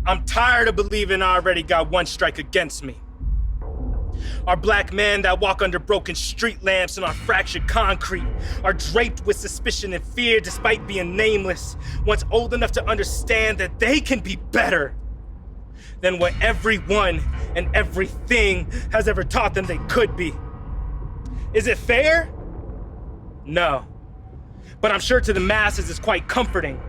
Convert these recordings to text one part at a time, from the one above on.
I'm tired of believing I already got one strike against me. Our black men that walk under broken street lamps and on fractured concrete are draped with suspicion and fear despite being nameless, once old enough to understand that they can be better than what everyone and everything has ever taught them they could be. Is it fair? No. But I'm sure to the masses it's quite comforting.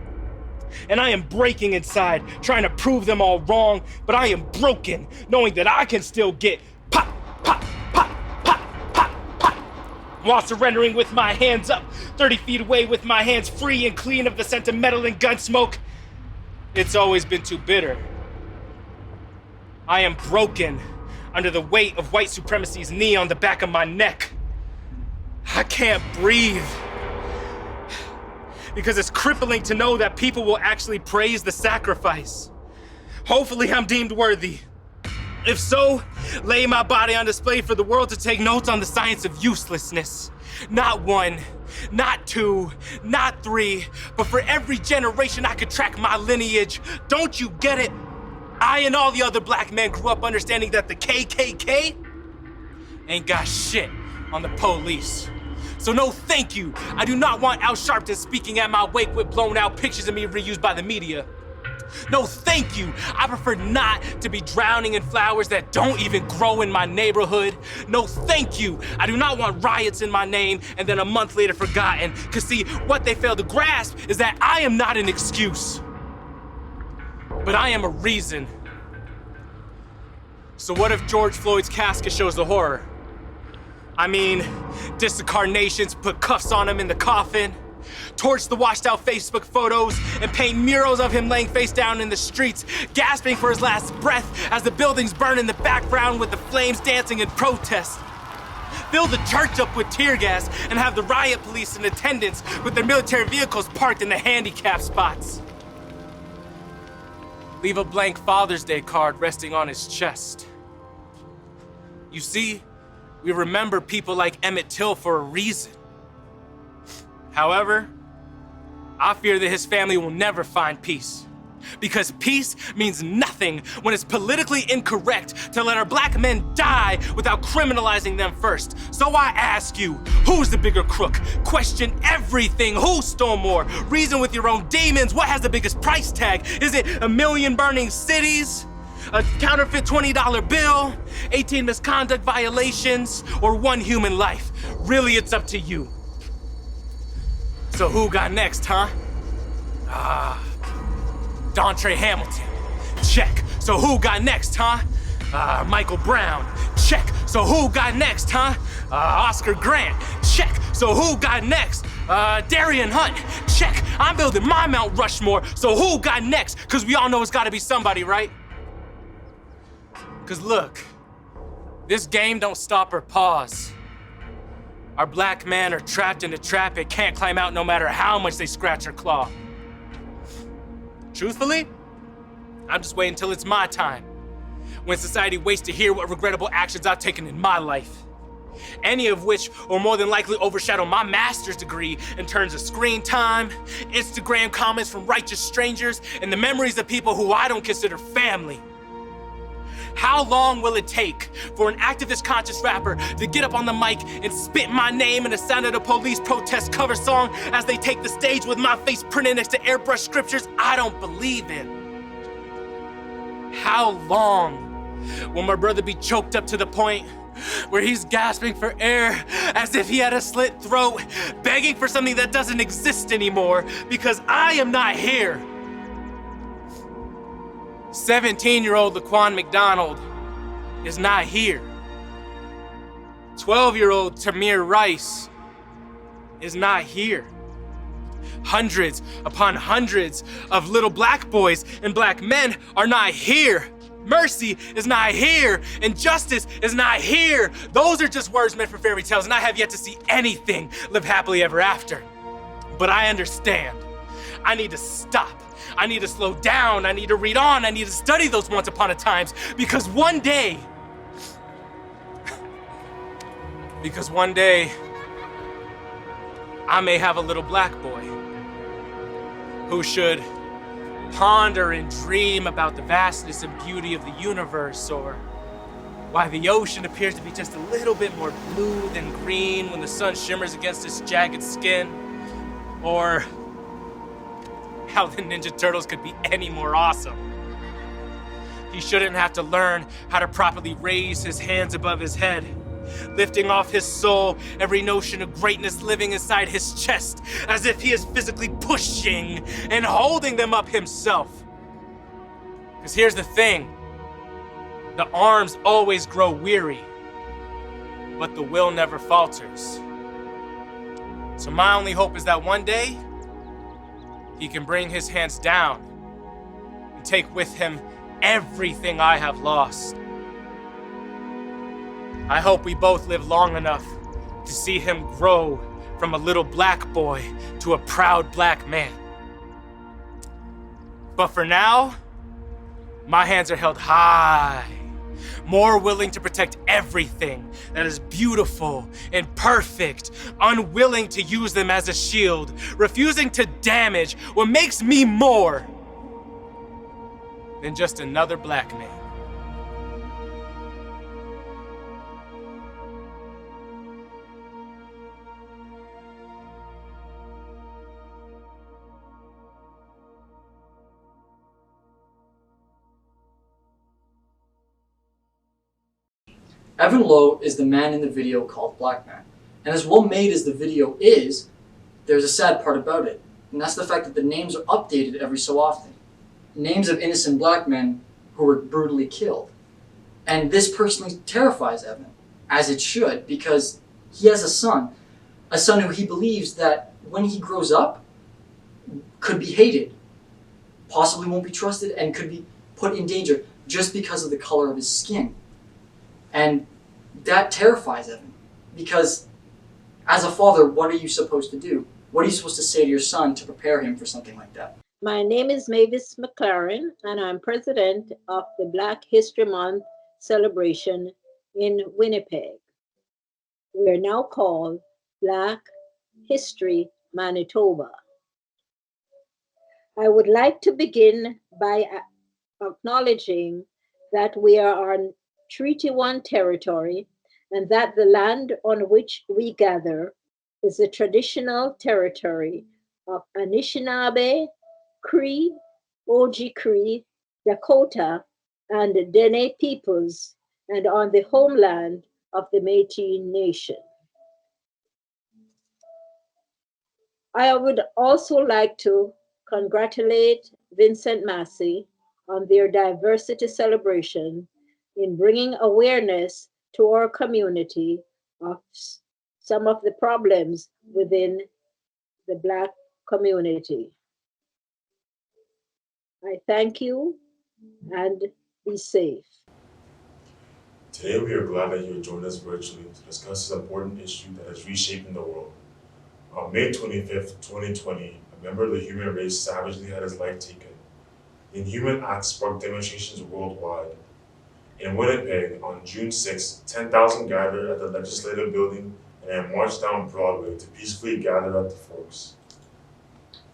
And I am breaking inside, trying to prove them all wrong, but I am broken, knowing that I can still get pop, pop, pop, pop, pop, pop, while surrendering with my hands up, 30 feet away with my hands free and clean of the scent of metal and gun smoke. It's always been too bitter. I am broken under the weight of white supremacy's knee on the back of my neck. I can't breathe. Because it's crippling to know that people will actually praise the sacrifice. Hopefully I'm deemed worthy. If so, lay my body on display for the world to take notes on the science of uselessness. Not one, not two, not three, but for every generation I could track my lineage. Don't you get it? I and all the other black men grew up understanding that the KKK ain't got shit on the police. So no thank you. I do not want Al Sharpton speaking at my wake with blown out pictures of me reused by the media. No thank you. I prefer not to be drowning in flowers that don't even grow in my neighborhood. No thank you. I do not want riots in my name and then a month later forgotten. Cause see, what they fail to grasp is that I am not an excuse, but I am a reason. So what if George Floyd's casket shows the horror? I mean, discarnations, put cuffs on him in the coffin, torch the washed out Facebook photos, and paint murals of him laying face down in the streets, gasping for his last breath as the buildings burn in the background with the flames dancing in protest. Fill the church up with tear gas and have the riot police in attendance with their military vehicles parked in the handicap spots. Leave a blank Father's Day card resting on his chest. You see, we remember people like Emmett Till for a reason. However, I fear that his family will never find peace. Because peace means nothing when it's politically incorrect to let our black men die without criminalizing them first. So I ask you, who's the bigger crook? Question everything. Who stole more? Reason with your own demons. What has the biggest price tag? Is it a million burning cities? A counterfeit $20 bill, 18 misconduct violations, or one human life? Really, it's up to you. So who got next, huh? Dontre Hamilton. Check. So who got next, huh? Michael Brown. Check. So who got next, huh? Oscar Grant. Check. So who got next? Darian Hunt. Check. I'm building my Mount Rushmore. So who got next? Because we all know it's got to be somebody, right? Because look, this game don't stop or pause. Our black men are trapped in a trap it can't climb out no matter how much they scratch or claw. Truthfully, I'm just waiting until it's my time, when society waits to hear what regrettable actions I've taken in my life. Any of which will more than likely overshadow my master's degree in terms of screen time, Instagram comments from righteous strangers, and the memories of people who I don't consider family. How long will it take for an activist conscious rapper to get up on the mic and spit my name in the sound of the police protest cover song as they take the stage with my face printed next to airbrush scriptures I don't believe in? How long will my brother be choked up to the point where he's gasping for air as if he had a slit throat, begging for something that doesn't exist anymore because I am not here? 17-year-old Laquan McDonald is not here. 12-year-old Tamir Rice is not here. Hundreds upon hundreds of little black boys and black men are not here. Mercy is not here, and justice is not here. Those are just words meant for fairy tales, and I have yet to see anything live happily ever after. But I understand. I need to stop. I need to slow down. I need to read on. I need to study those once upon a times, because one day, I may have a little black boy who should ponder and dream about the vastness and beauty of the universe, or why the ocean appears to be just a little bit more blue than green when the sun shimmers against its jagged skin, or how the Ninja Turtles could be any more awesome. He shouldn't have to learn how to properly raise his hands above his head, lifting off his soul every notion of greatness living inside his chest, as if he is physically pushing and holding them up himself. Because here's the thing, the arms always grow weary, but the will never falters. So my only hope is that one day, he can bring his hands down and take with him everything I have lost. I hope we both live long enough to see him grow from a little black boy to a proud black man. But for now, my hands are held high, more willing to protect everything that is beautiful and perfect, unwilling to use them as a shield, refusing to damage what makes me more than just another black man. Evan Lowe is the man in the video called Black Man. And as well made as the video is, there's a sad part about it. And that's the fact that the names are updated every so often. Names of innocent black men who were brutally killed. And this personally terrifies Evan, as it should, because he has a son who he believes that when he grows up, could be hated, possibly won't be trusted, and could be put in danger just because of the color of his skin. And that terrifies Evan, because as a father, what are you supposed to do? What are you supposed to say to your son to prepare him for something like that? My name is Mavis McLaren, and I'm president of the Black History Month celebration in Winnipeg. We are now called Black History Manitoba. I would like to begin by acknowledging that we are on Treaty 1 territory, and that the land on which we gather is the traditional territory of Anishinaabe, Cree, Oji-Cree, Dakota, and Dene peoples, and on the homeland of the Métis Nation. I would also like to congratulate Vincent Massey on their diversity celebration in bringing awareness to our community of some of the problems within the Black community. I thank you and be safe. Today we are glad that you have joined us virtually to discuss this important issue that is reshaping the world. On May 25th, 2020, a member of the human race savagely had his life taken. The inhuman act sparked demonstrations worldwide. In Winnipeg, on June 6, 10,000 gathered at the Legislative Building and then marched down Broadway to peacefully gather at the Forks.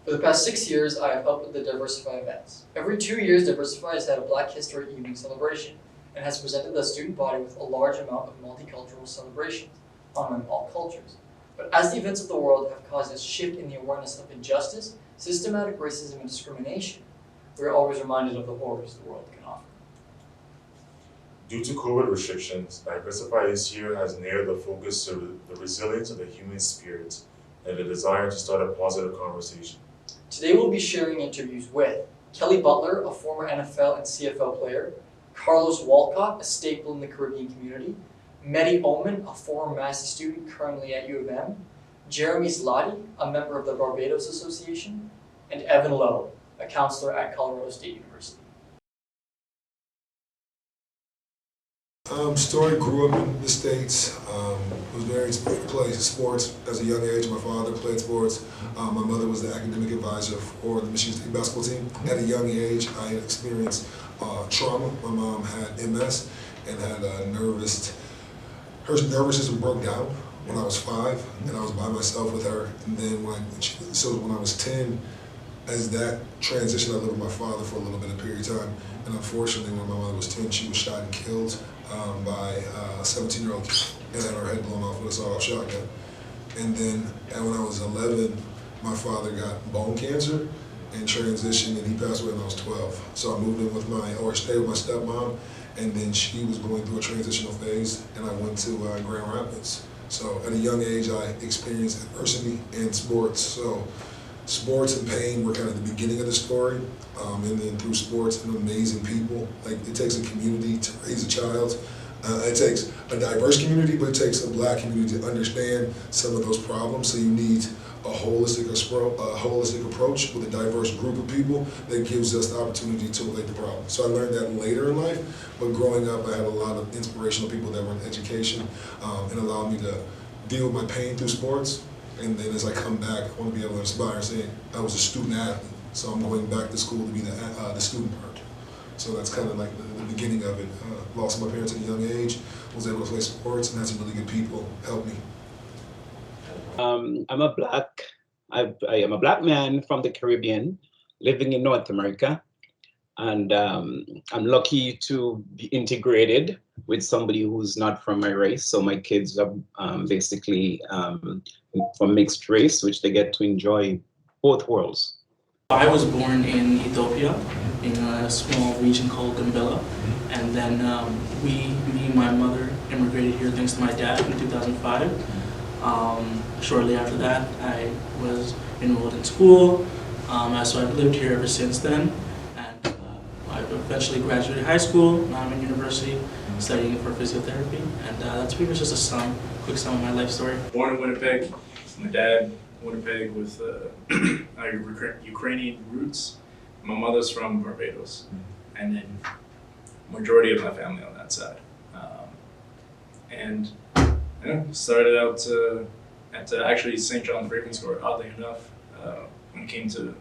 For the past 6 years, I have helped with the Diversify events. Every 2 years, Diversify has had a Black History Evening celebration and has presented the student body with a large amount of multicultural celebrations honoring all cultures. But as the events of the world have caused a shift in the awareness of injustice, systematic racism, and discrimination, we are always reminded of the horrors the world can offer. Due to COVID restrictions, Diversify this year has narrowed the focus to the resilience of the human spirit and the desire to start a positive conversation. Today we'll be sharing interviews with Kelly Butler, a former NFL and CFL player, Carlos Walcot, a staple in the Caribbean community, Medi, a former Massey student currently at UofM, Jeremy Zloty, a member of the Barbados Association, and Evan Lowe, a counselor at Colorado State University. Story grew up in the States, was very played sports as a young age. My father played sports. My mother was the academic advisor for the Michigan State basketball team. At a young age, I had experienced trauma. My mom had MS and had her nervous nervous system broke down when I was 5, and I was by myself with her. And then when I was 10, As that transition, I lived with my father for a little bit of period of time, and unfortunately, when my mother was 10, she was shot and killed by a 17-year-old kid and had her head blown off with a sawed-off shotgun. And then when I was 11, my father got bone cancer and transitioned, and he passed away when I was 12. So I moved in with stayed with my stepmom, and then she was going through a transitional phase, and I went to Grand Rapids. So at a young age, I experienced adversity in sports. So sports and pain were kind of the beginning of the story, and then through sports and amazing people. Like, it takes a community to raise a child. It takes a diverse community, but it takes a Black community to understand some of those problems. So you need a holistic approach with a diverse group of people that gives us the opportunity to relate the problem. So I learned that later in life, but growing up, I had a lot of inspirational people that were in education and allowed me to deal with my pain through sports. And then as I come back, I want to be able to inspire, saying I was a student athlete, so I'm going back to school to be the student part. So that's kind of like the beginning of it. Lost my parents at a young age, was able to play sports, and had some really good people help me. I am a black man from the Caribbean, living in North America, and I'm lucky to be integrated with somebody who's not from my race. So my kids are basically from mixed race, which they get to enjoy both worlds. I was born in Ethiopia, in a small region called Gambela, and then me and my mother immigrated here thanks to my dad in 2005. Shortly after that, I was enrolled in school, so I've lived here ever since then, and I eventually graduated high school. Now I'm in university studying for physiotherapy, and that's pretty much just a quick sum of my life story. Born in Winnipeg, my dad, Winnipeg with Ukrainian roots. My mother's from Barbados, and then majority of my family on that side. And started out at actually St. John's Ravenscourt, oddly enough, when it came to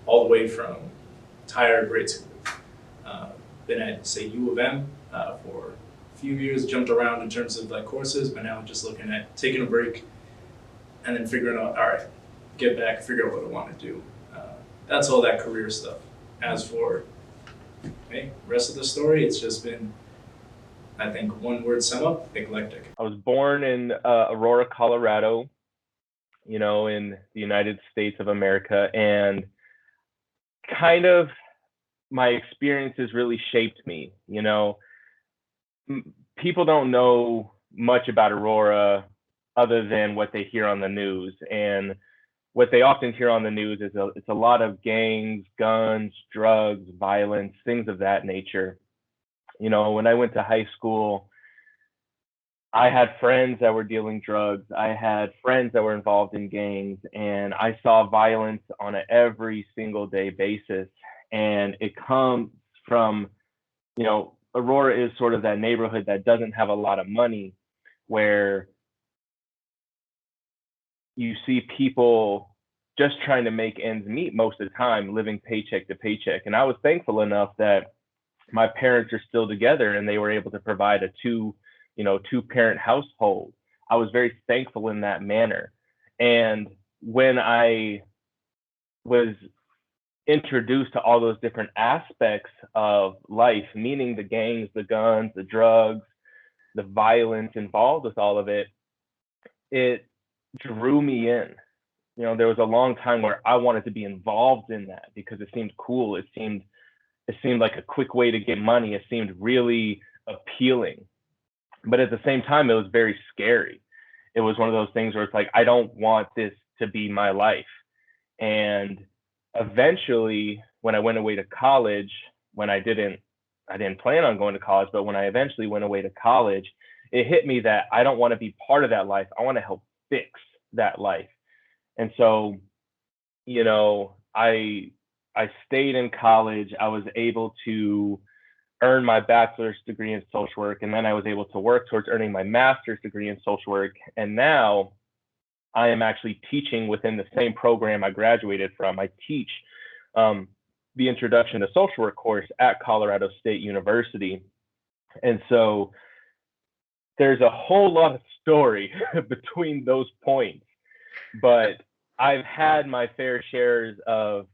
all the way from entire grade school. Been at, say, U of M for a few years, jumped around in terms of like courses, but now just looking at taking a break and then figuring out, all right, get back, figure out what I want to do. That's all that career stuff. As for rest of the story, it's just been, I think, one word sum up: eclectic. I was born in Aurora, Colorado, in the United States of America, and kind of my experiences really shaped me. People don't know much about Aurora other than what they hear on the news, and what they often hear on the news is it's a lot of gangs, guns, drugs, violence, things of that nature. When I went to high school, I had friends that were dealing drugs. I had friends that were involved in gangs, and I saw violence on an every single day basis. And it comes from, Aurora is sort of that neighborhood that doesn't have a lot of money, where you see people just trying to make ends meet most of the time, living paycheck to paycheck. And I was thankful enough that my parents are still together and they were able to provide a two-parent household. I was very thankful in that manner. And when I was introduced to all those different aspects of life, meaning the gangs, the guns, the drugs, the violence involved with all of it, it drew me in. There was a long time where I wanted to be involved in that because it seemed cool. It seemed like a quick way to get money. It seemed really appealing. But at the same time, it was very scary. It was one of those things where it's like, I don't want this to be my life. And eventually, when I went away to college, when I didn't plan on going to college, but when I eventually went away to college, it hit me that I don't want to be part of that life. I want to help fix that life. And so, I stayed in college. I was able to earn my bachelor's degree in social work, and then I was able to work towards earning my master's degree in social work. And now I am actually teaching within the same program I graduated from. I teach the Introduction to Social Work course at Colorado State University. And so there's a whole lot of story between those points, but I've had my fair shares of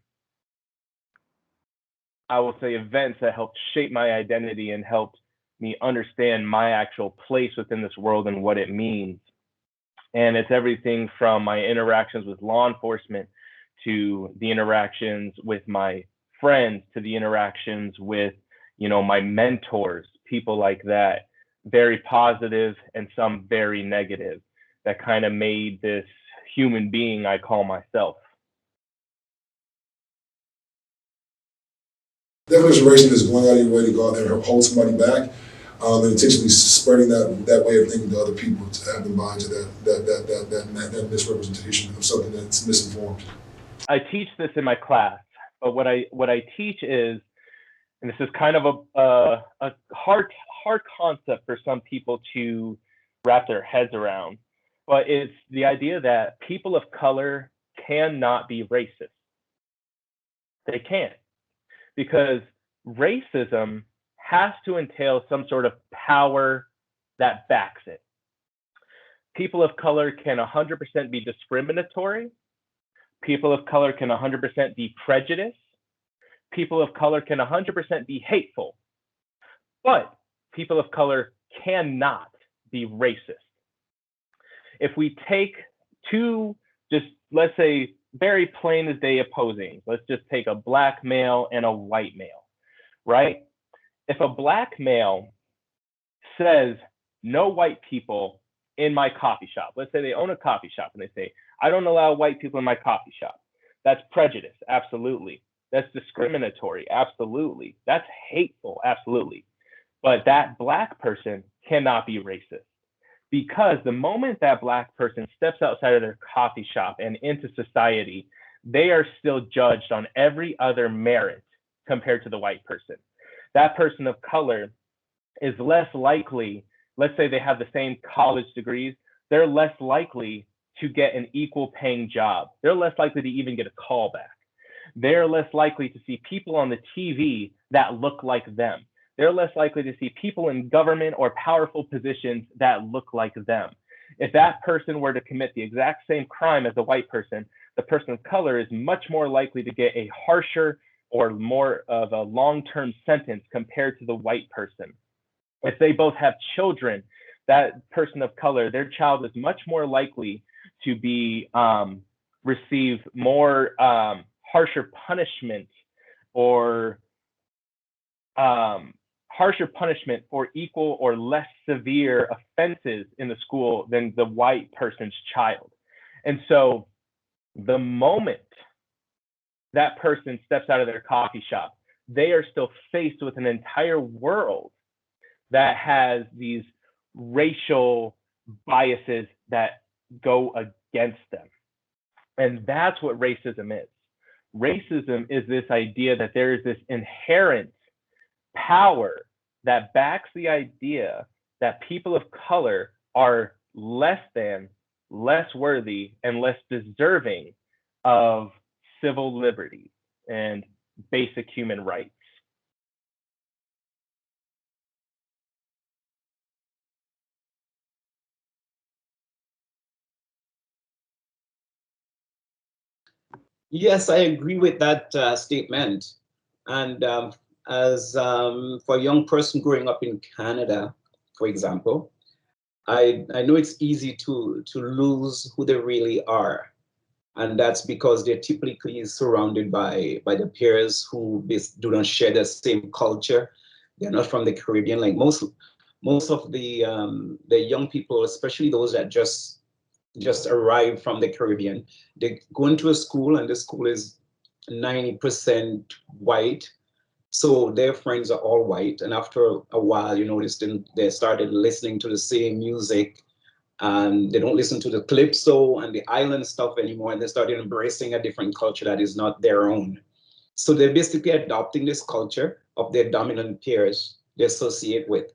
I will say, events that helped shape my identity and helped me understand my actual place within this world and what it means. And it's everything from my interactions with law enforcement to the interactions with my friends to the interactions with, you know, my mentors, people like that, very positive and some very negative, that kind of made this human being I call myself. Definition of racism is going out of your way to go out there and hold somebody back, and intentionally spreading that way of thinking to other people to have them buy into that misrepresentation of something that's misinformed. I teach this in my class, but what I teach is, and this is kind of a hard concept for some people to wrap their heads around, but it's the idea that people of color cannot be racist. They can't, because racism has to entail some sort of power that backs it. People of color can 100% be discriminatory. People of color can 100% be prejudiced. People of color can 100% be hateful. But people of color cannot be racist. If we take two, just let's say, very plain as day opposing, let's just take a black male and a white male, right? If a black male says, no white people in my coffee shop, let's say they own a coffee shop and they say, I don't allow white people in my coffee shop. That's prejudice, absolutely. That's discriminatory, absolutely. That's hateful, absolutely. But that black person cannot be racist, because the moment that black person steps outside of their coffee shop and into society, they are still judged on every other merit compared to the white person. That person of color is less likely, let's say they have the same college degrees, they're less likely to get an equal paying job. They're less likely to even get a call back. They're less likely to see people on the TV that look like them. They're less likely to see people in government or powerful positions that look like them. If that person were to commit the exact same crime as a white person, the person of color is much more likely to get a harsher or more of a long-term sentence compared to the white person. If they both have children, that person of color, their child is much more likely to be receive more harsher punishment or harsher punishment for equal or less severe offenses in the school than the white person's child. And so the moment that person steps out of their coffee shop, they are still faced with an entire world that has these racial biases that go against them. And that's what racism is. Racism is this idea that there is this inherent power that backs the idea that people of color are less than, less worthy, and less deserving of civil liberties and basic human rights. Yes, I agree with that statement. And as for a young person growing up in Canada, for example, I know it's easy to lose who they really are. And that's because they're typically surrounded by the peers who do not share the same culture. They're not from the Caribbean. Like most of the young people, especially those that just arrived from the Caribbean, they go into a school and the school is 90% white. So their friends are all white. And after a while, you notice they started listening to the same music, and they don't listen to the calypso and the island stuff anymore. And they started embracing a different culture that is not their own. So they're basically adopting this culture of their dominant peers they associate with.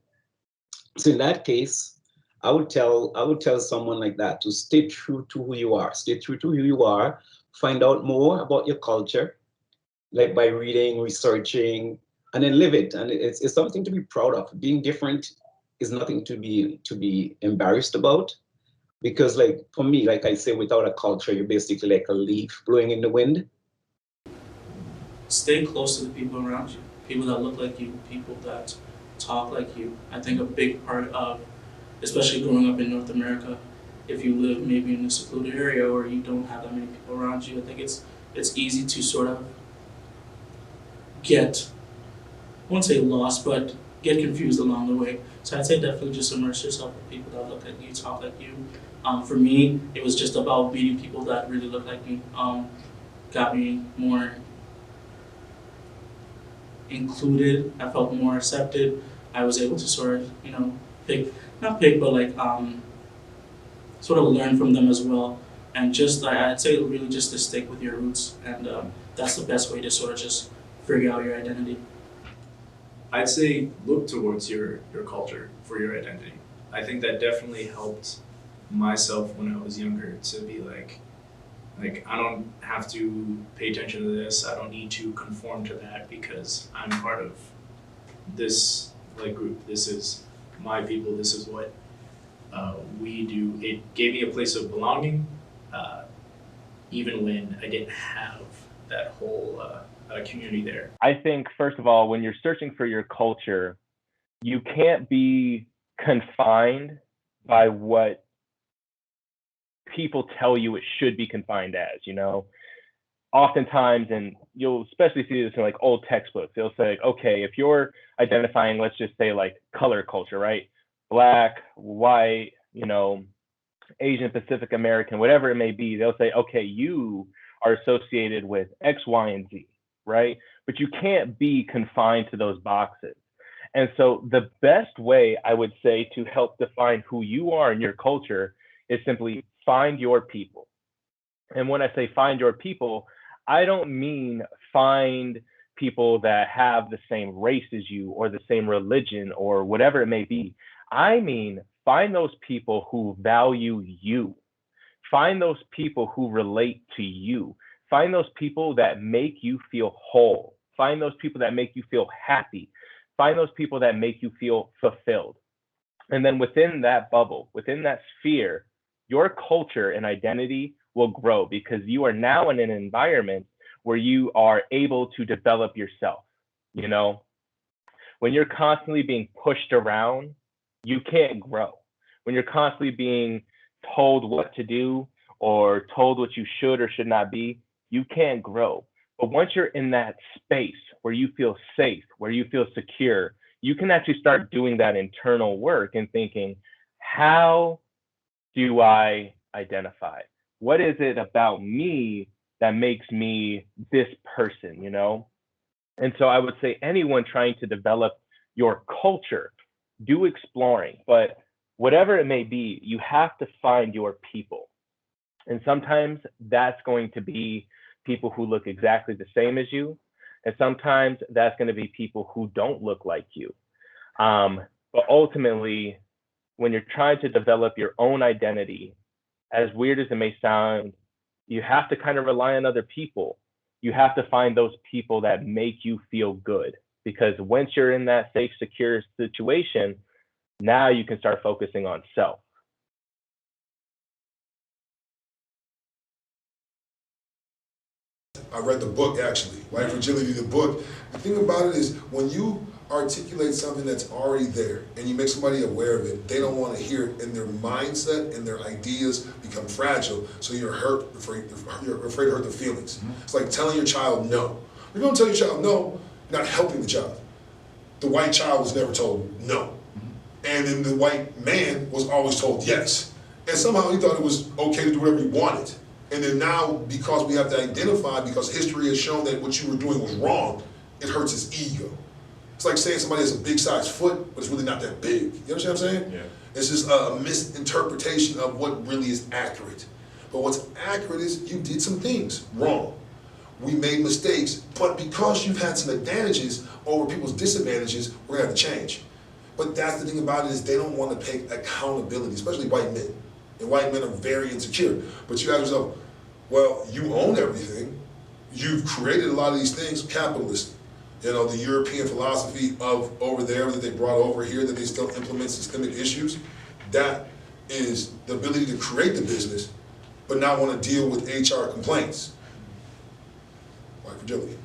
So in that case, I would tell someone like that to stay true to who you are. Stay true to who you are. Find out more about your culture, like by reading, researching, and then live it. And it's something to be proud of. Being different is nothing to be embarrassed about, because like for me, like I say, without a culture, you're basically like a leaf blowing in the wind. stay close to the people around you, people that look like you, people that talk like you. I think a big part of, especially growing up in North America, if you live maybe in a secluded area or you don't have that many people around you, I think it's easy to sort of get, I won't say lost, but get confused along the way. So I'd say definitely just immerse yourself with people that look like you, talk like you. For me, it was just about meeting people that really look like me. Got me more included. I felt more accepted. I was able to sort of, but like sort of learn from them as well. And just I'd say really just to stick with your roots, and that's the best way to sort of just figure out your identity. I'd say look towards your culture for your identity. I think that definitely helped myself when I was younger to be like I don't have to pay attention to this. I don't need to conform to that because I'm part of this group. This is my people. This is what we do. It gave me a place of belonging, even when I didn't have that whole community there. I think, first of all, when you're searching for your culture, you can't be confined by what people tell you it should be confined as, Oftentimes, and you'll especially see this in like old textbooks, they'll say, okay, if you're identifying, let's just say like color culture, right? Black, white, Asian, Pacific American, whatever it may be, they'll say, okay, you are associated with X, Y, and Z, right? But you can't be confined to those boxes. And so the best way I would say to help define who you are in your culture is simply find your people. And when I say find your people, I don't mean find people that have the same race as you or the same religion or whatever it may be. I mean, find those people who value you. Find those people who relate to you. Find those people that make you feel whole. Find those people that make you feel happy. Find those people that make you feel fulfilled. And then within that bubble, within that sphere, your culture and identity will grow because you are now in an environment where you are able to develop yourself. When you're constantly being pushed around, you can't grow. When you're constantly being told what to do or told what you should or should not be, you can't grow. But once you're in that space where you feel safe, where you feel secure, you can actually start doing that internal work and thinking, how do I identify? What is it about me that makes me this person, And so I would say anyone trying to develop your culture, do exploring, but whatever it may be, you have to find your people. And sometimes that's going to be people who look exactly the same as you. And sometimes that's going to be people who don't look like you. But ultimately, when you're trying to develop your own identity, as weird as it may sound, you have to kind of rely on other people. You have to find those people that make you feel good. Because once you're in that safe, secure situation, now you can start focusing on self. I read the book, actually, White Fragility, the book. The thing about it is when you articulate something that's already there and you make somebody aware of it, they don't want to hear it, and their mindset and their ideas become fragile, so you're afraid to hurt their feelings. It's like telling your child no. If you don't tell your child no, you're not helping the child. The white child was never told no. And then the white man was always told yes. And somehow he thought it was okay to do whatever he wanted. And then now, because we have to identify, because history has shown that what you were doing was wrong, it hurts his ego. It's like saying somebody has a big size foot, but it's really not that big. You understand what I'm saying? Yeah. It's just a misinterpretation of what really is accurate. But what's accurate is you did some things wrong. We made mistakes, but because you've had some advantages over people's disadvantages, we're gonna have to change. But that's the thing about it, is they don't want to take accountability, especially white men. And white men are very insecure. But you ask yourself, well, you own everything. You've created a lot of these things, capitalist. The European philosophy of over there that they brought over here, that they still implement systemic issues. That is the ability to create the business, but not want to deal with HR complaints. White fragility.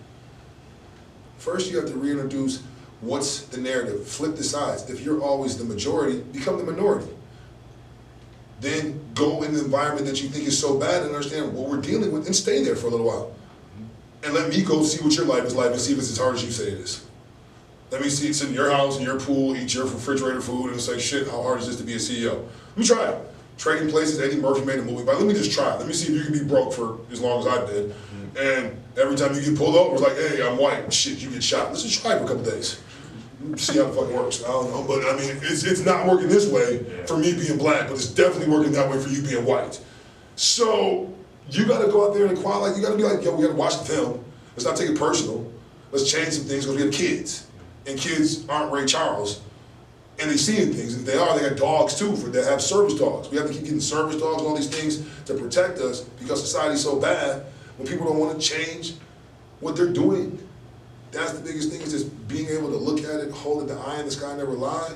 First, you have to reintroduce what's the narrative, flip the sides. If you're always the majority, become the minority. Then go in the environment that you think is so bad and understand what we're dealing with and stay there for a little while. And let me go see what your life is like and see if it's as hard as you say it is. Let me see, sit in your house, in your pool, eat your refrigerator food, and it's like, shit, how hard is this to be a CEO? Let me try it. Trading Places, Eddie Murphy made a movie, but let me just try it. Let me see if you can be broke for as long as I did. And every time you get pulled over, it's like, hey, I'm white, shit, you get shot. Let's just try it for a couple days. See how the fuck it works. I don't know, but I mean, it's not working this way for me being black, but it's definitely working that way for you being white. So you gotta go out there and qualify, you gotta be like, yo, we gotta watch the film. Let's not take it personal. Let's change some things because we have kids. And kids aren't Ray Charles. And they seeing things. If they are, they got dogs too, they have service dogs. We have to keep getting service dogs and all these things to protect us because society's so bad. When people don't want to change what they're doing, that's the biggest thing, is just being able to look at it, hold it, the eye in the sky never lie.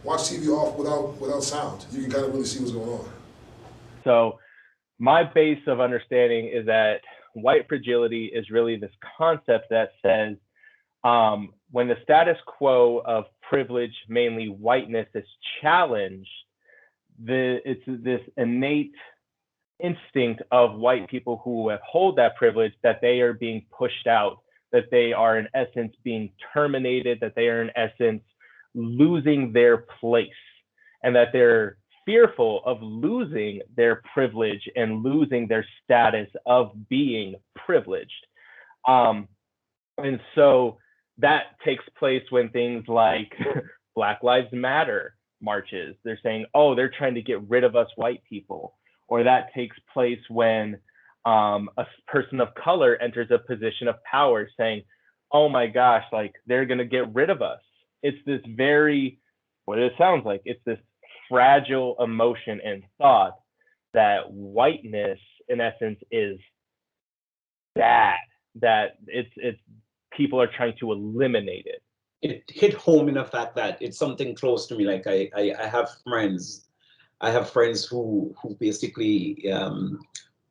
Watch TV off without sound. You can kind of really see what's going on. So my base of understanding is that white fragility is really this concept that says when the status quo of privilege, mainly whiteness, is challenged, it's this innate instinct of white people who hold that privilege that they are being pushed out, that they are in essence being terminated, that they are in essence losing their place, and that they're fearful of losing their privilege and losing their status of being privileged. And so that takes place when things like Black Lives Matter marches, they're saying, oh, they're trying to get rid of us white people. Or that takes place when a person of color enters a position of power saying, oh my gosh, like they're gonna get rid of us. It's this very, what it sounds like, it's this fragile emotion and thought that whiteness in essence is bad, that it's people are trying to eliminate it. It hit home in the fact that it's something close to me. Like I have friends. I have friends who basically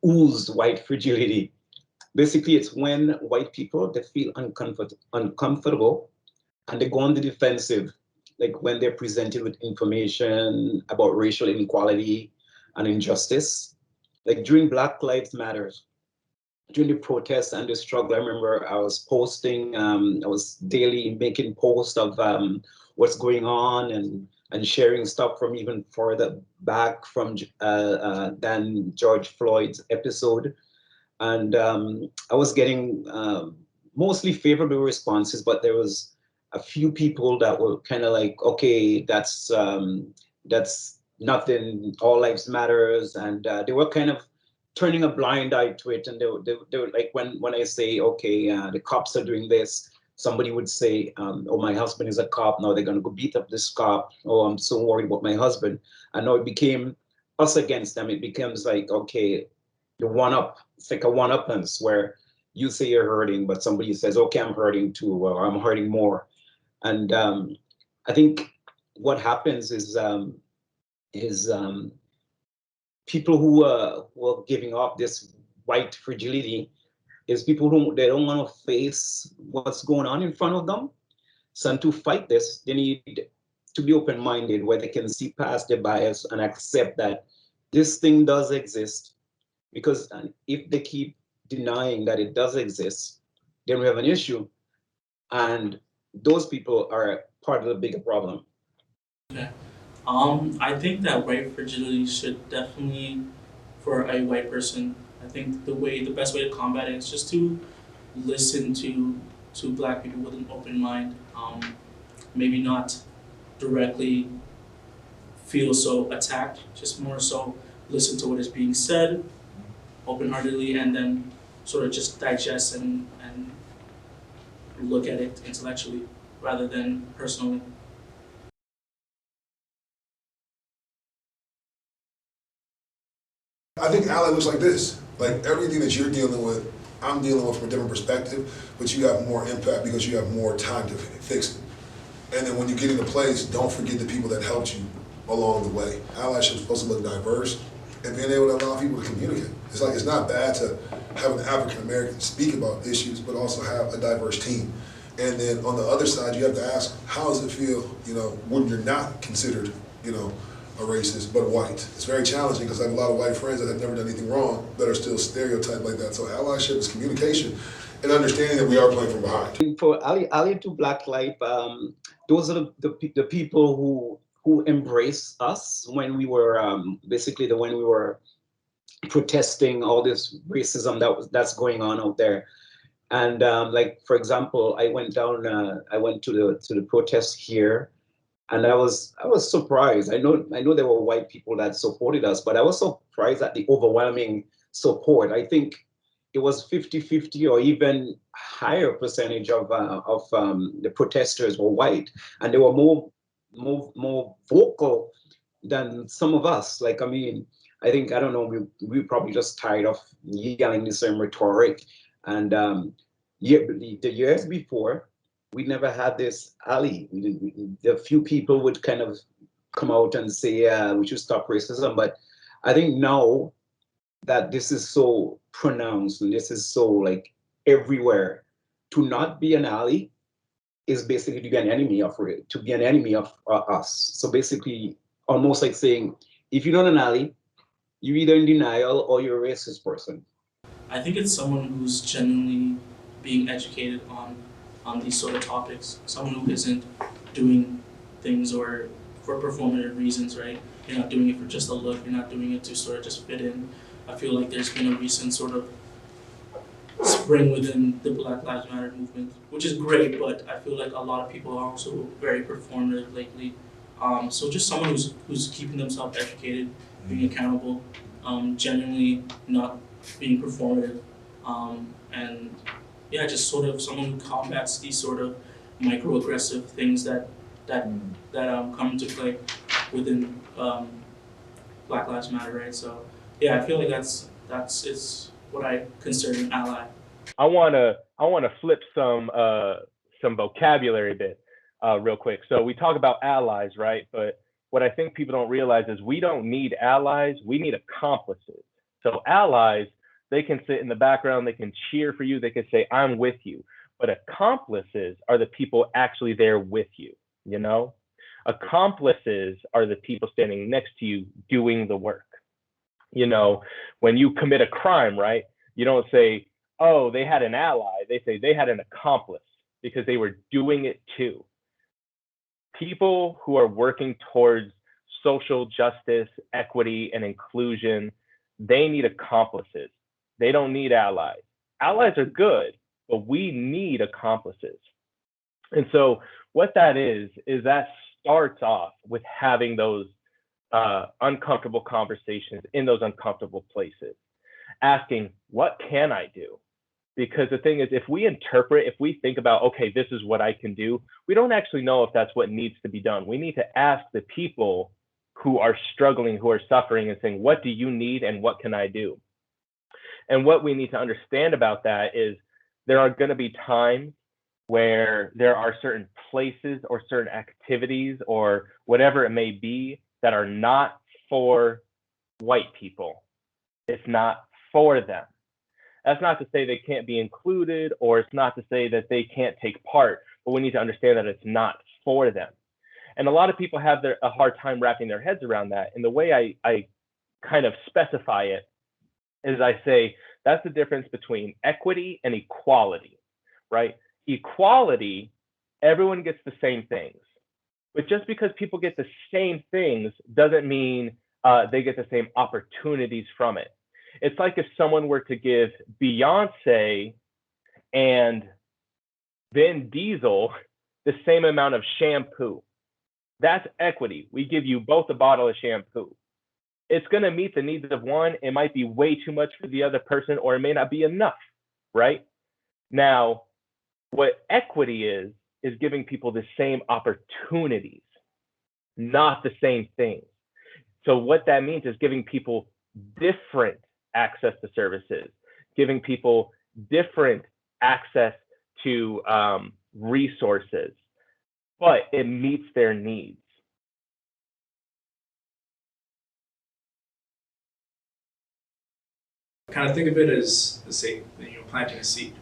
oozed white fragility. Basically, it's when white people, they feel uncomfortable and they go on the defensive, like when they're presented with information about racial inequality and injustice. Like during Black Lives Matter, during the protests and the struggle, I remember I was posting, I was daily making posts of what's going on and sharing stuff from even further back from than George Floyd's episode. And I was getting mostly favorable responses, but there was a few people that were kind of like, okay, that's nothing, all lives matters. And they were kind of turning a blind eye to it. And they were like, when I say, okay, the cops are doing this, somebody would say, oh, my husband is a cop, now they're gonna go beat up this cop. Oh, I'm so worried about my husband. And now it became us against them. It becomes like, okay, the one-up, it's like a one-upness where you say you're hurting, but somebody says, okay, I'm hurting too, or I'm hurting more. And I think what happens is people who are giving up this white fragility is people who they don't want to face what's going on in front of them. So to fight this, they need to be open-minded, where they can see past their bias and accept that this thing does exist. Because if they keep denying that it does exist, then we have an issue. And those people are part of the bigger problem. Okay. I think that white fragility should definitely, for a white person, I think the best way to combat it is just to listen to Black people with an open mind. Maybe not directly feel so attacked, just more so listen to what is being said open-heartedly, and then sort of just digest and look at it intellectually rather than personally. I think ally looks like this. Like everything that you're dealing with, I'm dealing with from a different perspective, but you have more impact because you have more time to fix it. And then when you get into place, don't forget the people that helped you along the way. Allyship is supposed to look diverse and being able to allow people to communicate. It's like, it's not bad to have an African American speak about issues, but also have a diverse team. And then on the other side, you have to ask, how does it feel, you know, when you're not considered, you know, a racist, but white? It's very challenging because I have a lot of white friends that have never done anything wrong that are still stereotyped like that. So allyship is communication and understanding that we are playing from behind. For Ali to Black Life, those are the people who embraced us when we were basically when we were protesting all this racism that's going on out there. And like, for example, I went to the protest here, and I was surprised. I know there were white people that supported us, but I was surprised at the overwhelming support. I think it was 50-50 or even higher percentage of the protesters were white, and they were more vocal than some of us. Like, I mean, I don't know, we probably just tired of yelling the same rhetoric. And the years before, we never had this alley. The few people would kind of come out and say, we should stop racism. But I think now that this is so pronounced and this is so like everywhere, to not be an ally is basically to be an enemy of us. So basically, almost like saying, if you're not an ally, you're either in denial or you're a racist person. I think it's someone who's genuinely being educated on these sort of topics. Someone who isn't doing things or for performative reasons, right? You're not doing it for just a look. You're not doing it to sort of just fit in. I feel like there's been a recent sort of spring within the Black Lives Matter movement, which is great, but I feel like a lot of people are also very performative lately. So just someone who's keeping themselves educated, being accountable, genuinely not being performative, and yeah, just sort of someone who combats these sort of microaggressive things that come into play within Black Lives Matter, right? So yeah, I feel like that's what I consider an ally. I wanna flip some vocabulary a bit real quick. So we talk about allies, right? But what I think people don't realize is we don't need allies, we need accomplices. So allies, they can sit in the background, they can cheer for you, they can say, I'm with you. But accomplices are the people actually there with you, you know? Accomplices are the people standing next to you doing the work. You know, when you commit a crime, right? You don't say, oh, they had an ally. They say they had an accomplice because they were doing it too. People who are working towards social justice, equity, and inclusion, they need accomplices. They don't need allies. Allies are good, but we need accomplices. And so what that is that starts off with having those uncomfortable conversations in those uncomfortable places, asking, what can I do? Because the thing is, if we think about, okay, this is what I can do, we don't actually know if that's what needs to be done. We need to ask the people who are struggling, who are suffering, and saying, what do you need and what can I do? And what we need to understand about that is there are going to be times where there are certain places or certain activities or whatever it may be that are not for white people. It's not for them. That's not to say they can't be included, or it's not to say that they can't take part, but we need to understand that it's not for them. And a lot of people have a hard time wrapping their heads around that. And the way I kind of specify it is I say that's the difference between equity and equality, right? Equality, everyone gets the same things. But just because people get the same things doesn't mean they get the same opportunities from it. It's like if someone were to give Beyonce and Vin Diesel the same amount of shampoo. That's equity. We give you both a bottle of shampoo. It's going to meet the needs of one. It might be way too much for the other person, or it may not be enough, right? Now, what equity is giving people the same opportunities, not the same things. So what that means is giving people different access to services, giving people different access to resources, but it meets their needs. Kind of think of it as, say, planting a seed.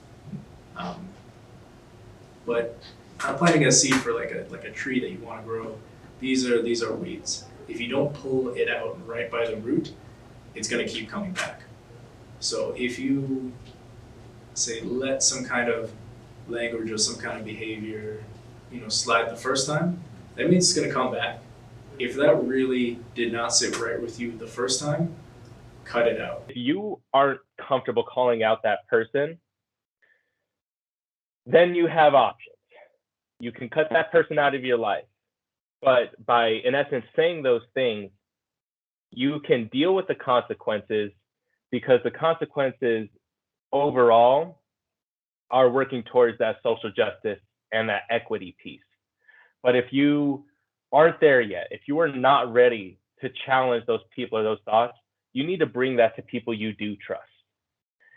But I'm planting a seed for like a tree that you want to grow. These are weeds. If you don't pull it out right by the root, it's going to keep coming back. So if you say let some kind of language or some kind of behavior, slide the first time, that means it's going to come back. If that really did not sit right with you the first time, cut it out. If you aren't comfortable calling out that person, then you have options. You can cut that person out of your life. But by, in essence, saying those things, you can deal with the consequences, because the consequences overall are working towards that social justice and that equity piece. But if you aren't there yet, if you are not ready to challenge those people or those thoughts, you need to bring that to people you do trust.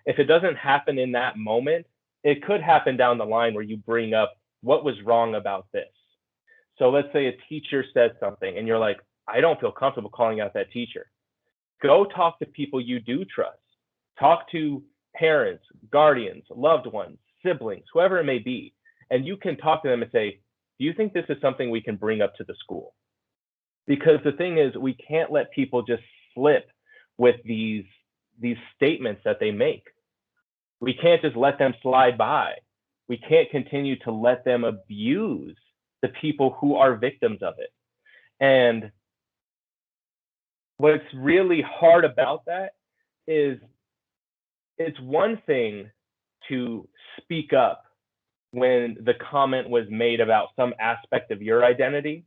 If it doesn't happen in that moment, it could happen down the line where you bring up what was wrong about this. So let's say a teacher says something and you're like, I don't feel comfortable calling out that teacher. Go talk to people you do trust. Talk to parents, guardians, loved ones, siblings, whoever it may be. And you can talk to them and say, do you think this is something we can bring up to the school? Because the thing is, we can't let people just slip with these statements that they make. We can't just let them slide by. We can't continue to let them abuse the people who are victims of it. And what's really hard about that is it's one thing to speak up when the comment was made about some aspect of your identity,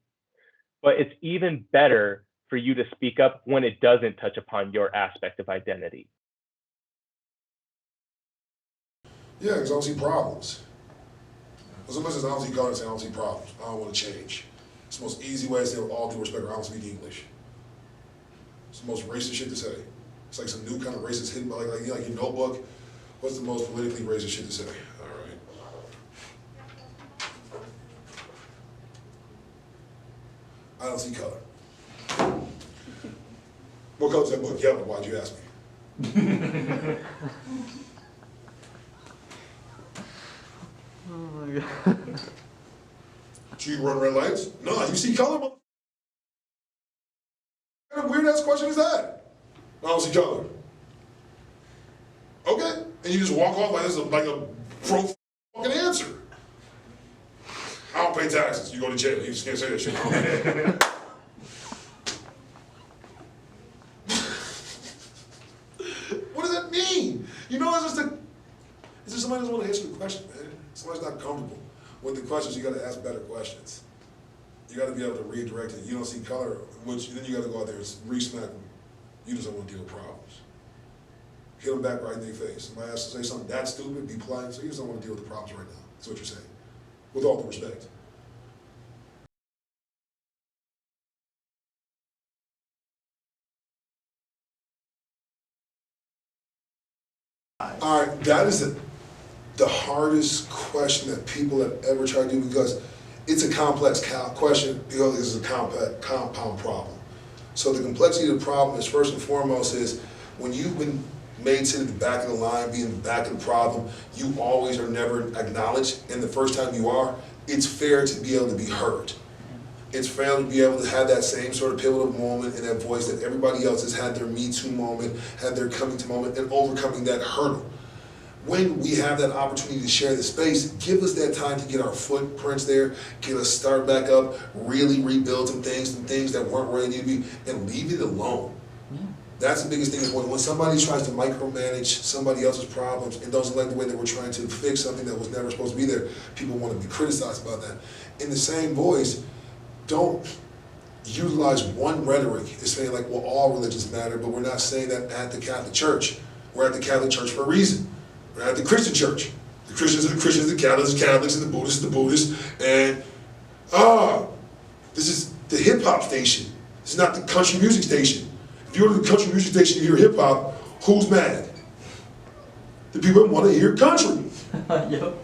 but it's even better for you to speak up when it doesn't touch upon your aspect of identity. Yeah, because I don't see problems. As much as I don't see color, I don't see problems. I don't want to change. It's the most easy way to say with all due respect, I don't speak English. It's the most racist shit to say. It's like some new kind of racist hidden, like your notebook. What's the most politically racist shit to say? All right. I don't see color. What color's that book? Yellow. Why'd you ask me? Oh my God. Do you run red lights? No, you see color, motherfucker. What kind of weird ass question is that? I don't see color. Okay, and you just walk off like this is like a pro fucking answer. I don't pay taxes. You go to jail. You just can't say that shit. What does that mean? You know, it's just somebody doesn't want to answer the question, man. Somebody's not comfortable with the questions. You got to ask better questions. You got to be able to redirect it. You don't see color, which then you got to go out there and re-smack them. You just don't want to deal with problems. Hit them back right in their face. Somebody has to say something that stupid, be polite, so you just don't want to deal with the problems right now. That's what you're saying. With all due respect. All right, that is the hardest question that people have ever tried to do, because it's a complex question, because it's a compound problem. So the complexity of the problem is, first and foremost, is when you've been made to the back of the line, being the back of the problem, you always are never acknowledged, and the first time you are, it's fair to be able to be heard. It's fair to be able to have that same sort of pivotal moment and that voice that everybody else has had, their Me Too moment, had their coming to moment, and overcoming that hurdle. When we have that opportunity to share the space, give us that time to get our footprints there, get us start back up, really rebuild some things that weren't where they need to be, and leave it alone. Yeah. That's the biggest thing, is when somebody tries to micromanage somebody else's problems and doesn't like the way that we're trying to fix something that was never supposed to be there, people want to be criticized about that. In the same voice, don't utilize one rhetoric as saying like, well, all religions matter, but we're not saying that at the Catholic Church. We're at the Catholic Church for a reason. We're at the Christian church. The Christians are the Christians, the Catholics are Catholics, and the Buddhists are the Buddhists. And, this is the hip hop station. This is not the country music station. If you go to the country music station and hear hip hop, who's mad? The people that want to hear country. Yep.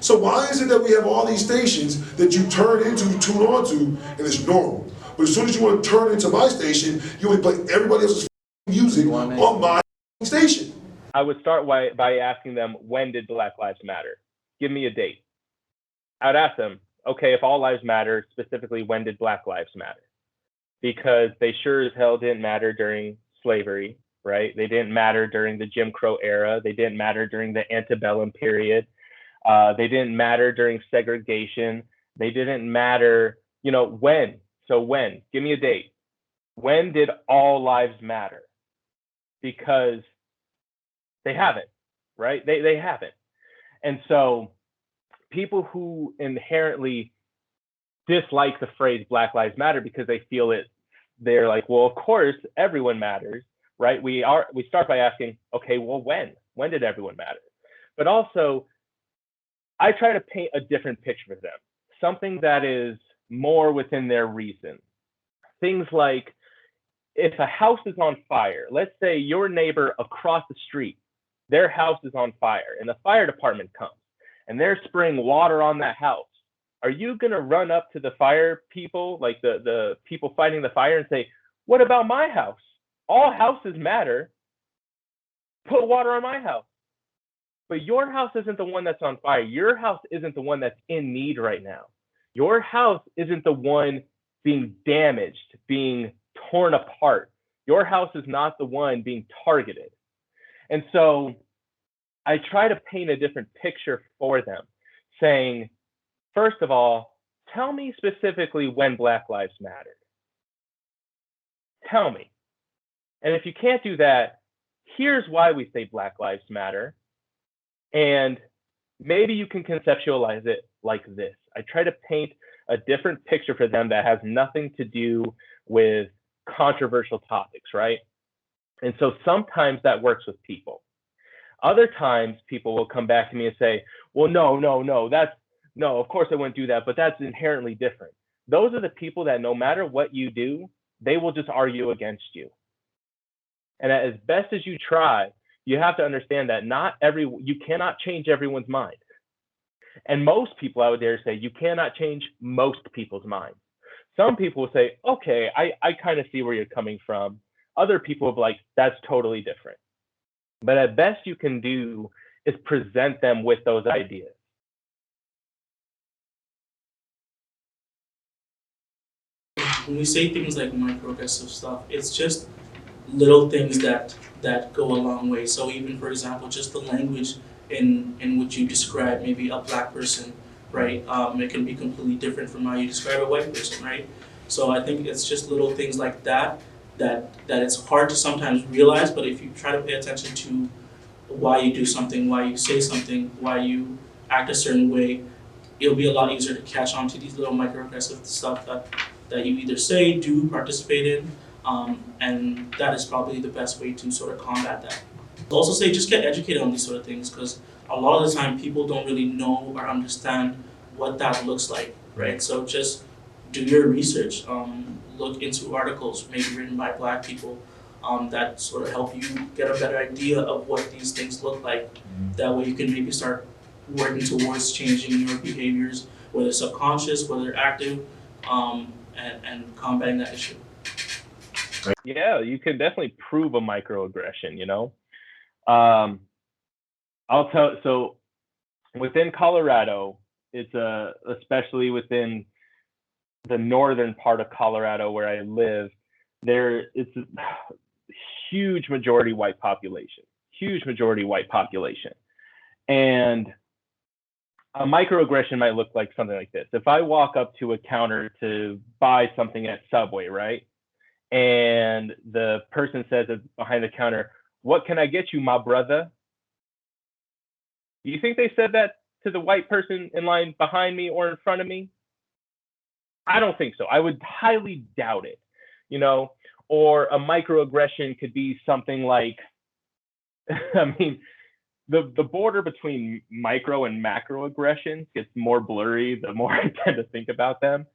So why is it that we have all these stations that you tune on to, and it's normal? But as soon as you want to turn into my station, you only play everybody else's music on my station. I would start by asking them, when did Black Lives Matter? Give me a date. I'd ask them, okay, if all lives matter, specifically, when did Black lives matter? Because they sure as hell didn't matter during slavery, right? They didn't matter during the Jim Crow era. They didn't matter during the antebellum period. They didn't matter during segregation. They didn't matter, when. So when? Give me a date. When did all lives matter? Because they haven't, right? They haven't. And so people who inherently dislike the phrase Black Lives Matter because they feel it, they're like, well, of course, everyone matters, right? We start by asking, okay, well, when did everyone matter? But also, I try to paint a different picture for them, something that is more within their reason. Things like, if a house is on fire, let's say your neighbor across the street, their house is on fire, and the fire department comes, and they're spraying water on that house. Are you going to run up to the fire people, like the people fighting the fire, and say, what about my house? All houses matter. Put water on my house. But your house isn't the one that's on fire. Your house isn't the one that's in need right now. Your house isn't the one being damaged, being torn apart. Your house is not the one being targeted. And so I try to paint a different picture for them, saying, first of all, tell me specifically when Black Lives Matter. Tell me. And if you can't do that, here's why we say Black Lives Matter. And maybe you can conceptualize it like this. I try to paint a different picture for them that has nothing to do with controversial topics, right? And so sometimes that works with people. Other times people will come back to me and say, well, no, of course I wouldn't do that, but that's inherently different. Those are the people that no matter what you do, they will just argue against you. And as best as you try, you have to understand that you cannot change everyone's mind. And most people, I would dare say, you cannot change most people's minds. Some people will say, okay, I kind of see where you're coming from. Other people will be like, that's totally different. But at best you can do is present them with those ideas. When we say things like microaggressive stuff, it's just little things that go a long way. So even, for example, just the language in which you describe maybe a Black person, right? It can be completely different from how you describe a white person, right? So I think it's just little things like that it's hard to sometimes realize, but if you try to pay attention to why you do something, why you say something, why you act a certain way, it'll be a lot easier to catch on to these little microaggressive stuff that you either say, do, participate in, and that is probably the best way to sort of combat that. I'll also say just get educated on these sort of things, because a lot of the time people don't really know or understand what that looks like, right? So just do your research, look into articles maybe written by Black people that sort of help you get a better idea of what these things look like. That way you can maybe start working towards changing your behaviors, whether subconscious, whether active, and combating that issue. Yeah, you can definitely prove a microaggression, I'll tell, so within Colorado, it's especially within the northern part of Colorado where I live, it's a huge majority white population. And a microaggression might look like something like this. If I walk up to a counter to buy something at Subway, right? And the person says behind the counter, "What can I get you, my brother?" Do you think they said that to the white person in line behind me or in front of me? I don't think so. I would highly doubt it, or a microaggression could be something like, I mean, the border between micro and macroaggressions gets more blurry the more I tend to think about them.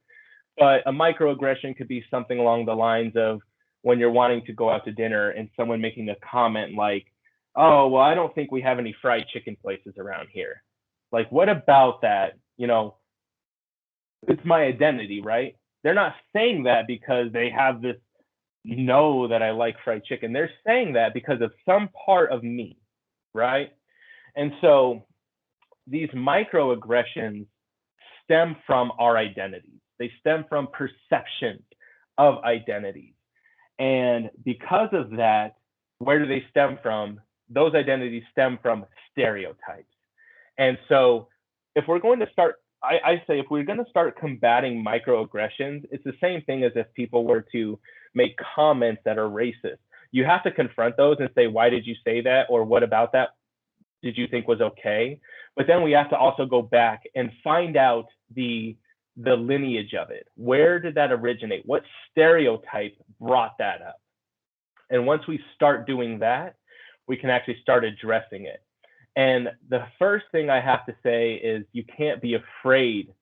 But a microaggression could be something along the lines of when you're wanting to go out to dinner and someone making a comment like, "Oh, well, I don't think we have any fried chicken places around here." Like, what about that? It's my identity, right? They're not saying that because they have this know that I like fried chicken. They're saying that because of some part of me, right? And so these microaggressions stem from our identities. They stem from perceptions of identities. And because of that, where do they stem from? Those identities stem from stereotypes. And so if we're going to start, I say if we're going to start combating microaggressions, it's the same thing as if people were to make comments that are racist. You have to confront those and say, why did you say that? Or what about that did you think was okay? But then we have to also go back and find out the lineage of it. Where did that originate? What stereotype brought that up? And once we start doing that, we can actually start addressing it. And the first thing I have to say is you can't be afraid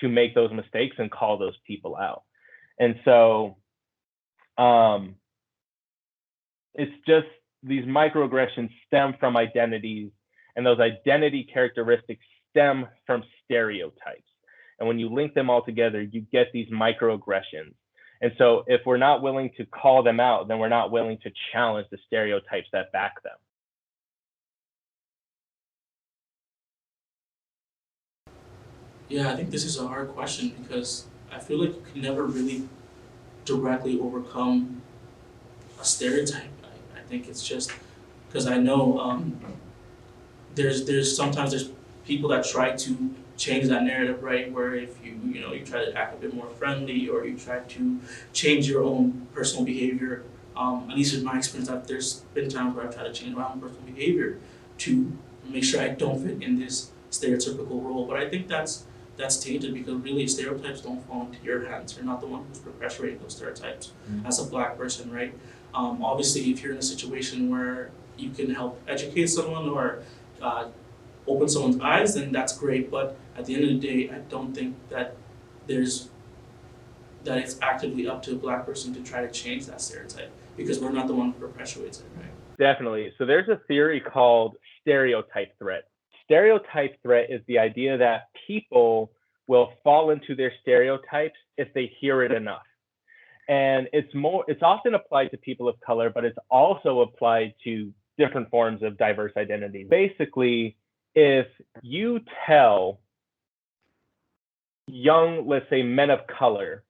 to make those mistakes and call those people out. And so it's just these microaggressions stem from identities, and those identity characteristics stem from stereotypes. And when you link them all together, you get these microaggressions. And so if we're not willing to call them out, then we're not willing to challenge the stereotypes that back them. Yeah, I think this is a hard question because I feel like you can never really directly overcome a stereotype. I think it's just because I know there's sometimes people that try to change that narrative, right? Where if you try to act a bit more friendly or you try to change your own personal behavior. At least in my experience, there's been times where I've tried to change my own personal behavior to make sure I don't fit in this stereotypical role. But I think that's tainted because really stereotypes don't fall into your hands. You're not the one who's perpetuating those stereotypes as a Black person, right? Obviously, if you're in a situation where you can help educate someone or open someone's eyes, then that's great. But at the end of the day, I don't think that it's actively up to a Black person to try to change that stereotype because we're not the one who perpetuates it, right? Definitely. So there's a theory called stereotype threat. Stereotype threat is the idea that people will fall into their stereotypes if they hear it enough. And it's often applied to people of color, but it's also applied to different forms of diverse identity. Basically, if you tell young, let's say, men of color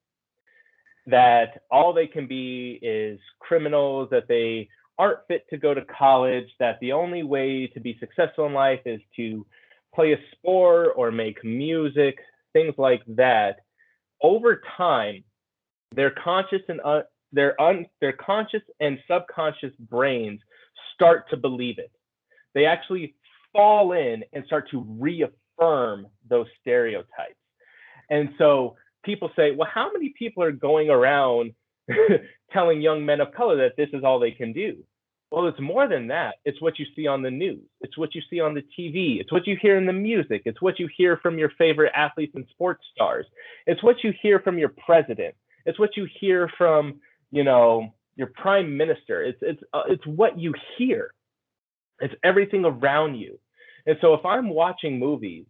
that all they can be is criminals, that they aren't fit to go to college, that the only way to be successful in life is to play a sport or make music, things like that, over time, their conscious and subconscious brains start to believe it. They actually fall in and start to reaffirm those stereotypes. And so people say, well, how many people are going around telling young men of color that this is all they can do? Well, it's more than that. It's what you see on the news. It's what you see on the TV. It's what you hear in the music. It's what you hear from your favorite athletes and sports stars. It's what you hear from your president. It's what you hear from, your prime minister. It's what you hear. It's everything around you. And so if I'm watching movies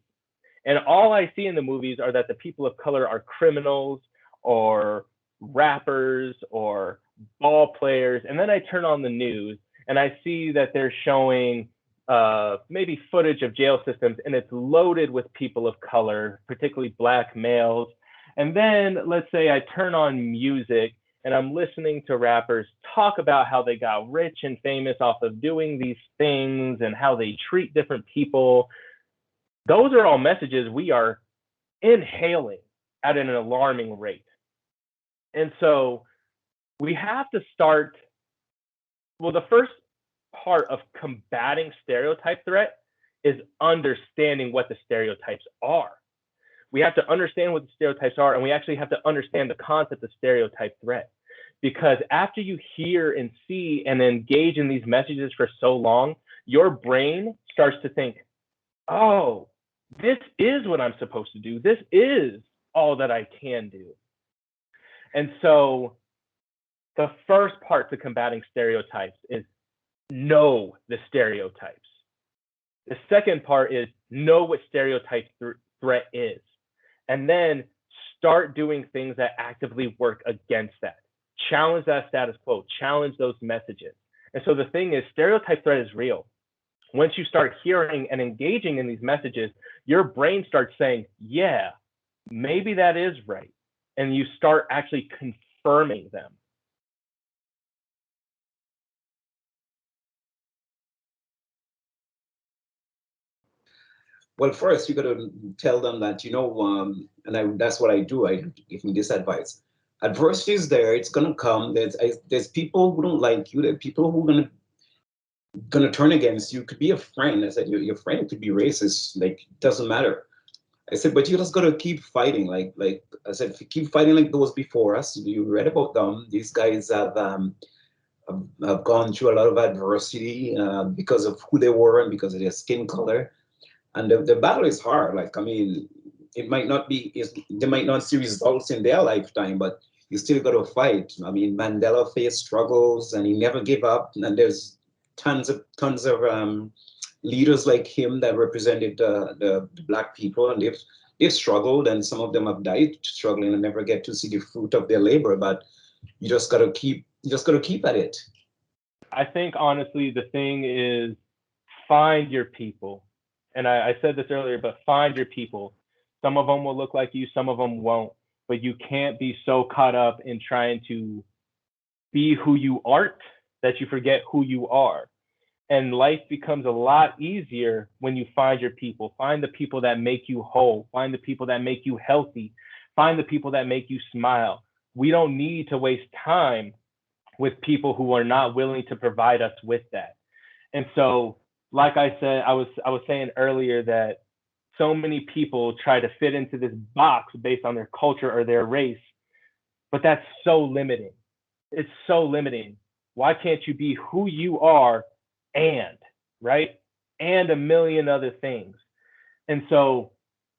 and all I see in the movies are that the people of color are criminals or rappers or ball players, and then I turn on the news and I see that they're showing maybe footage of jail systems and it's loaded with people of color, particularly Black males. And then let's say I turn on music and I'm listening to rappers talk about how they got rich and famous off of doing these things and how they treat different people. Those are all messages we are inhaling at an alarming rate. And so we have to start, the first part of combating stereotype threat is understanding what the stereotypes are. We have to understand what the stereotypes are, and we actually have to understand the concept of stereotype threat. Because after you hear and see and engage in these messages for so long, your brain starts to think, oh, this is what I'm supposed to do. This is all that I can do. And so the first part to combating stereotypes is know the stereotypes. The second part is know what stereotype threat is. And then start doing things that actively work against that. Challenge that status quo, challenge those messages. And so the thing is, stereotype threat is real. Once you start hearing and engaging in these messages, your brain starts saying, yeah, maybe that is right. And you start actually confirming them. Well, first you got to tell them that, that's what I do. I give them this advice. Adversity is there. It's gonna come. There's people who don't like you. There are people who are gonna turn against you. Could be a friend. I said your friend could be racist. Like, it doesn't matter. I said, but you just gotta keep fighting. Like I said, if you keep fighting like those before us. You read about them. These guys have gone through a lot of adversity because of who they were and because of their skin color. And the battle is hard. Like, I mean, they might not see results in their lifetime, but you still got to fight. I mean, Mandela faced struggles and he never gave up. And there's tons of leaders like him that represented the Black people, and they've struggled, and some of them have died struggling and never get to see the fruit of their labor. But you just got to keep at it. I think honestly, the thing is, find your people. And I said this earlier, but find your people. Some of them will look like you, some of them won't. But you can't be so caught up in trying to be who you aren't that you forget who you are. And life becomes a lot easier when you find your people. Find the people that make you whole. Find the people that make you healthy. Find the people that make you smile. We don't need to waste time with people who are not willing to provide us with that. And so, like I said, I was saying earlier that so many people try to fit into this box based on their culture or their race, but that's so limiting. It's so limiting. Why can't you be who you are right? And a million other things. And so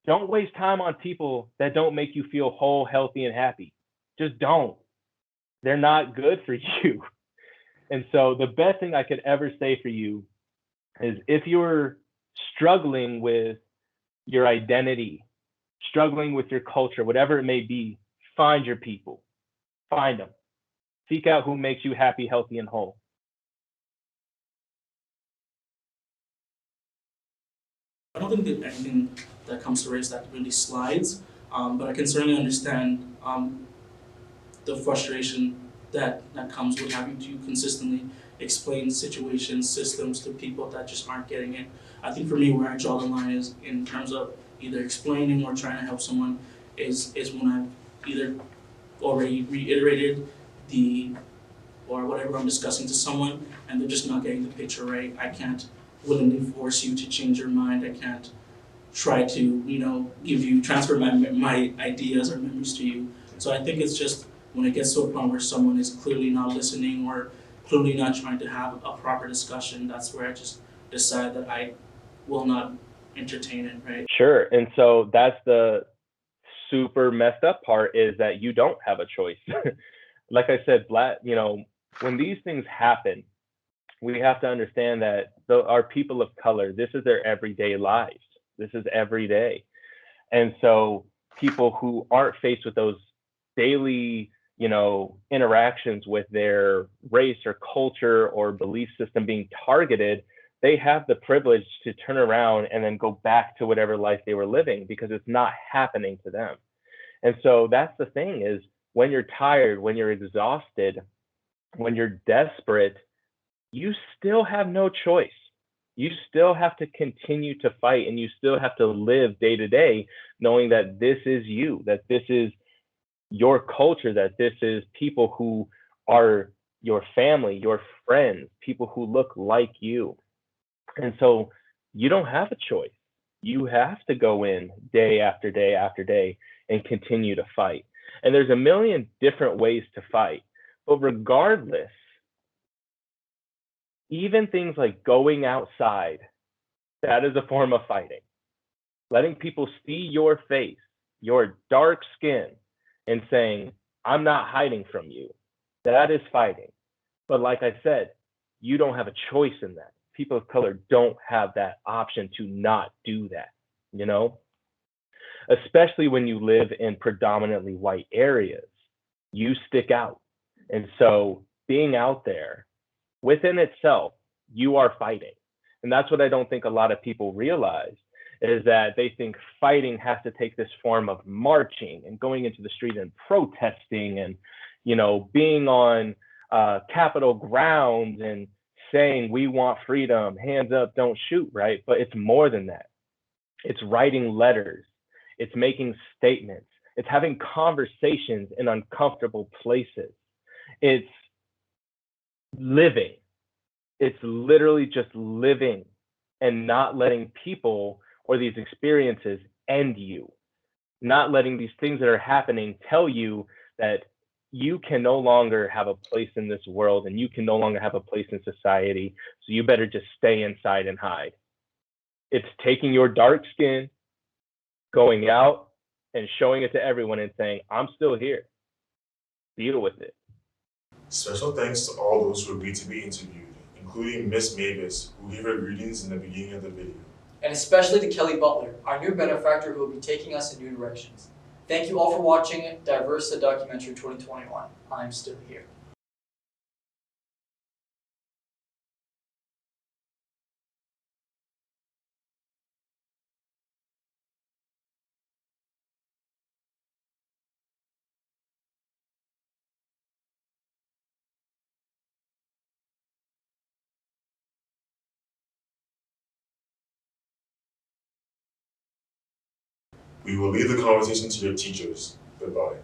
don't waste time on people that don't make you feel whole, healthy, and happy. Just don't. They're not good for you. And so the best thing I could ever say for you is, if you're struggling with your identity, struggling with your culture, whatever it may be, find your people. Find them. Seek out who makes you happy, healthy, and whole. I don't think that anything that comes to race that really slides, but I can certainly understand the frustration that comes with having to consistently explain situations, systems to people that just aren't getting it. I think for me, where I draw the line is in terms of either explaining or trying to help someone is when I've either already reiterated or whatever I'm discussing to someone and they're just not getting the picture right. I can't willingly force you to change your mind. I can't try to, transfer my ideas or memories to you. So I think it's just when it gets to a point where someone is clearly not listening or clearly not trying to have a proper discussion, that's where I just decide that I will not entertain it, right? Sure. And so that's the super messed up part, is that you don't have a choice. Like I said, when these things happen, we have to understand that our people of color, this is their everyday lives. This is every day. And so people who aren't faced with those daily, interactions with their race or culture or belief system being targeted, they have the privilege to turn around and then go back to whatever life they were living because it's not happening to them. And so that's the thing, is when you're tired, when you're exhausted, when you're desperate, you still have no choice. You still have to continue to fight, and you still have to live day to day knowing that this is you, that this is your culture, that this is people who are your family, your friends, people who look like you. And so you don't have a choice. You have to go in day after day after day and continue to fight. And there's a million different ways to fight. But regardless, even things like going outside, that is a form of fighting. Letting people see your face, your dark skin, and saying, I'm not hiding from you. That is fighting. But like I said, you don't have a choice in that. People of color don't have that option to not do that, Especially when you live in predominantly white areas, you stick out. And so being out there, within itself, you are fighting. And that's what I don't think a lot of people realize, is that they think fighting has to take this form of marching and going into the street and protesting and, you know, being on Capitol grounds and saying we want freedom, hands up, don't shoot, right? But it's more than that. It's writing letters, it's making statements, it's having conversations in uncomfortable places. It's living. It's literally just living and not letting people or these experiences end you, not letting these things that are happening tell you that you can no longer have a place in this world and you can no longer have a place in society. So you better just stay inside and hide. It's taking your dark skin, going out and showing it to everyone and saying, I'm still here. Deal with it. Special thanks to all those who agreed to be interviewed, including Miss Mavis, who gave her greetings in the beginning of the video. And especially to Kelly Butler, our new benefactor who will be taking us in new directions. Thank you all for watching Diversify Documentary 2021. I'm still here. We will leave the conversation to your teachers. Goodbye.